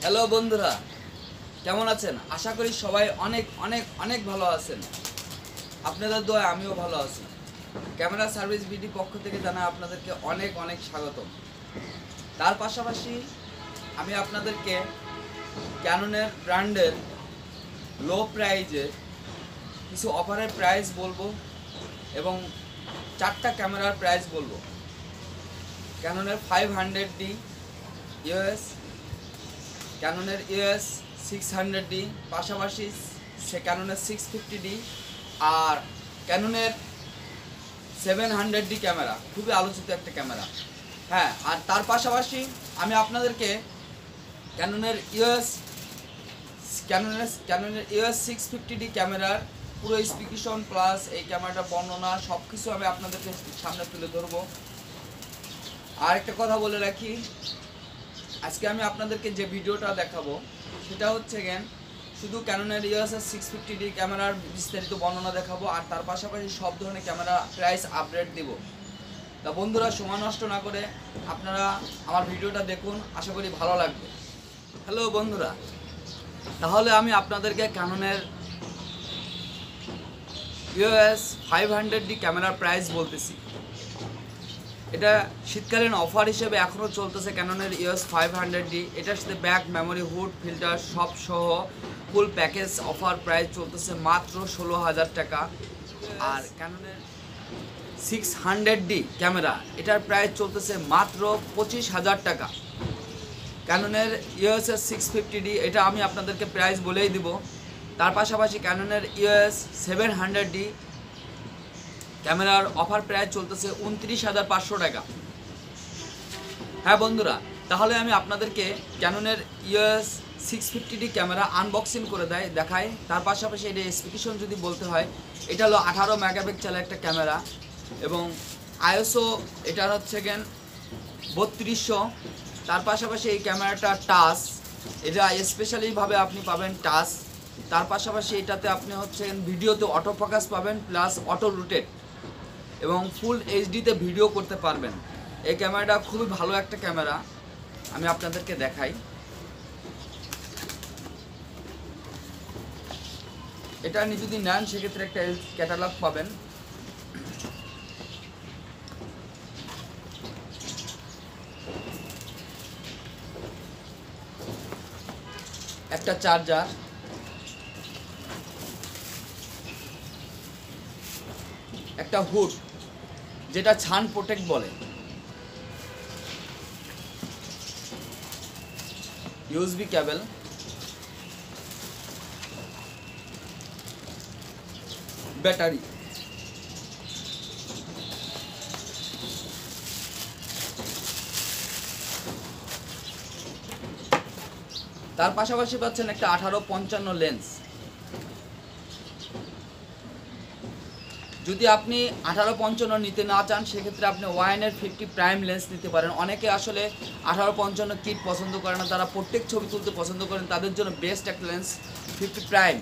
Hello বন্ধুরা, কেমন আছেন? আশা করি সবাই অনেক অনেক অনেক ভালো আছেন। আপনাদের দোয়ায় আমিও ভালো আছি। ক্যামেরা সার্ভিস বিডি পক্ষ থেকে জানাই আপনাদেরকে অনেক অনেক স্বাগতম। তার পাশাপাশি আমি আপনাদেরকে ক্যাননের ব্র্যান্ডের লো প্রাইজে কিছু অফারের প্রাইস বলবো এবং 4টা ক্যামেরার প্রাইস বলবো। ক্যাননের 500D ইউএস, ক্যাননের ইউএস 600D, পাশাপাশি ক্যাননের 650D আর ক্যাননের 700D ক্যামেরা, খুবই আলোচিত একটা ক্যামেরা। হ্যাঁ, আর তার পাশাপাশি আমি আপনাদেরকে ক্যাননের ইউএস 650D ক্যামেরার পুরো স্পেসিফিকেশন প্লাস এই ক্যামেরাটার বর্ণনা সব কিছু আমি আপনাদেরকে সামনে তুলে ধরবো। আর একটা কথা বলে রাখি, আজকে আমি আপনাদেরকে যে ভিডিওটা দেখাবো সেটা হচ্ছে শুধু ক্যাননের ইউএস 650D ক্যামেরার বিস্তারিত বর্ণনা দেখাবো আর তার পাশাপাশি সব ধরনের ক্যামেরা প্রাইস আপডেট দিব। তা বন্ধুরা, সময় নষ্ট না করে আপনারা আমার ভিডিওটা দেখুন, আশা করি ভালো লাগবে। হ্যালো বন্ধুরা, তাহলে আমি আপনাদেরকে ক্যাননের ইউএস 500D ক্যামেরার প্রাইস বলতেছি। এটা শীতকালীন অফার হিসেবে এখনও চলতেছে ক্যাননের ইউএস 500D। এটার সাথে ব্যাক, মেমোরি, হুড, ফিল্টার সব সহ ফুল প্যাকেজ অফার প্রাইস চলতেছে মাত্র 16,000 টাকা। আর ক্যাননের 600D ক্যামেরা, এটার প্রাইস চলতেছে মাত্র 25,000 টাকা। ক্যাননের ইউএস 650D এটা আমি আপনাদেরকে প্রাইস বলেই দিব। তার পাশাপাশি ক্যাননের ইউএস 700D ক্যামেরার অফার প্রাইস চলতেছে 29,500 টাকা। হ্যাঁ বন্ধুরা, তাহলে আমি আপনাদেরকে ক্যাননের ইউএস 650D ক্যামেরা আনবক্সিং করে দেখাই। তার পাশাপাশি এটা স্পেসিফিকেশন যদি বলতে হয়, এটা হলো 18 মেগাপিক্সেলের একটা ক্যামেরা এবং আইএসও এটার হচ্ছে 3200। তার পাশাপাশি এই ক্যামেরাটা টাচ, এটা স্পেশালিভাবে আপনি পাবেন টাচ। তার পাশাপাশি এটাতে আপনি হচ্ছে ভিডিওতে অটো ফোকাস পাবেন প্লাস অটো রোটেট এবং ফুল এইচডিতে ভিডিও করতে পারবেন। এই ক্যামেরাটা খুবই ভালো একটা ক্যামেরা, আমি আপনাদেরকে দেখাই। এটা আপনি যদি নেন সেক্ষেত্রে একটা ক্যাটালগ পাবেন। একটা চার্জার, একটা হুড যেটা ছান প্রোটেক্ট বলে, ইউএসবি কেবল, ব্যাটারি, তার পাশাপাশি পাচ্ছেন একটা 18-55 লেন্স। যদি আপনি 18-55 নিতে না চান সেক্ষেত্রে আপনি ওয়াইনের 50 প্রাইম লেন্স নিতে পারেন। অনেকে আসলে 18-55 কিট পছন্দ করে না, তারা প্রত্যেক ছবি তুলতে পছন্দ করেন, তাদের জন্য বেস্ট একটা লেন্স 50 প্রাইম।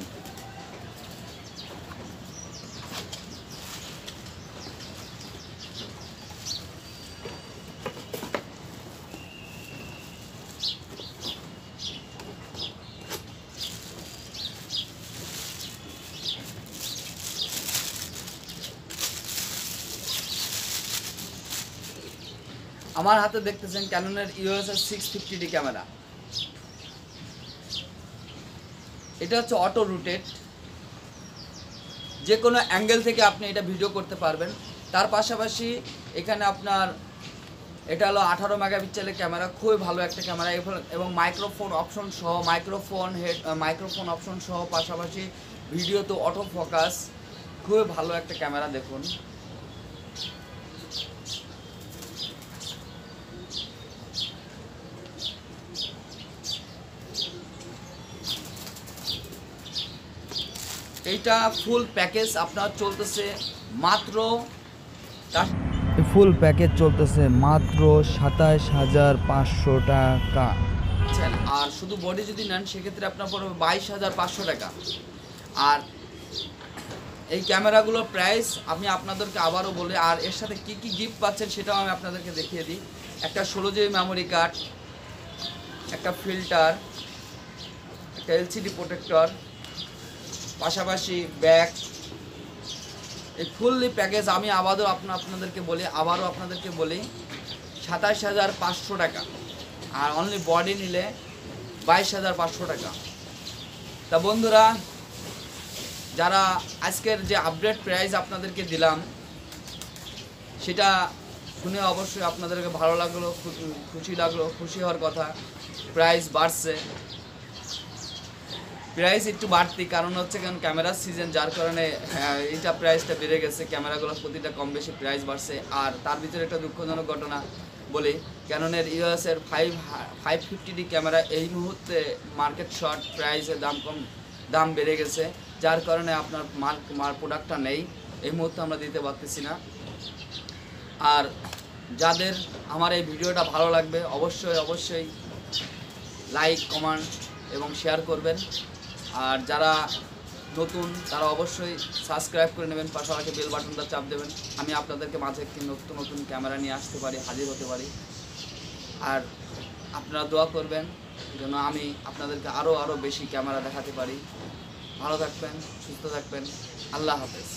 আমার হাতে দেখতেছেন ক্যাননের ইউএস 650D ক্যামেরা। এটা হচ্ছে অটো রোটেট, যে কোনো অ্যাঙ্গেল থেকে আপনি এটা ভিডিও করতে পারবেন। তার পাশাপাশি এখানে আপনার এটা হলো 18 মেগাপিক্সেলের ক্যামেরা, খুবই ভালো একটা ক্যামেরা এবং মাইক্রোফোন অপশন সহ পাশাপাশি ভিডিওতে অটো ফোকাস, খুবই ভালো একটা ক্যামেরা। দেখুন, এইটা ফুল প্যাকেজ আপনার চলতেছে মাত্র ফুল প্যাকেজ চলতেছে মাত্র 27,500 টাকা। আর শুধু বডি যদি নেন সেক্ষেত্রে আপনার পড়বে 22,500 টাকা। আর এই ক্যামেরাগুলোর প্রাইস আমি আপনাদেরকে আবারও বলি, আর এর সাথে কি কি গিফট পাচ্ছেন সেটাও আমি আপনাদেরকে দেখিয়ে দিই। একটা 16 GB মেমোরি কার্ড, একটা ফিল্টার, একটা এলসিডি প্রোটেক্টর, পাশাপাশি ব্যাগ, এই ফুললি প্যাকেজ আমি আবারও আপনাদেরকে বলি 27,500 টাকা, আর অনলি বডি নিলে 22,500 টাকা। তা বন্ধুরা, যারা আজকের যে আপডেট প্রাইস আপনাদেরকে দিলাম সেটা শুনে অবশ্যই আপনাদেরকে ভালো লাগলো, খুশি লাগলো, খুশি হওয়ার কথা। প্রাইস বাড়ছে, প্রাইস একটু বাড়তি কারণ হচ্ছে কারণ ক্যামেরার সিজন, যার কারণে এইটা প্রাইসটা বেড়ে গেছে, ক্যামেরাগুলো প্রতিটা কম বেশি প্রাইস বাড়ছে। আর তার ভিতরে একটা দুঃখজনক ঘটনা বলি, ক্যাননের ইউএসের 550D ক্যামেরা এই মুহূর্তে মার্কেট শর্ট, প্রাইসের দাম বেড়ে গেছে, যার কারণে আপনার মাল প্রোডাক্টটা নেই এই মুহূর্তে, আমরা দিতে পারতেছি না। আর যাদের আমার এই ভিডিওটা ভালো লাগবে অবশ্যই লাইক, কমেন্ট এবং শেয়ার করবেন। আর যারা নতুন তারা অবশ্যই সাবস্ক্রাইব করে নেবেন, পাশাপাশি বেল বাটনটা চাপ দেবেন। আমি আপনাদেরকে মাঝে একটি নতুন ক্যামেরা নিয়ে আসতে পারি, হাজির হতে পারি। আর আপনারা দোয়া করবেন যেন আমি আপনাদেরকে আরও বেশি ক্যামেরা দেখাতে পারি। ভালো থাকবেন, সুস্থ থাকবেন, আল্লাহ হাফেজ।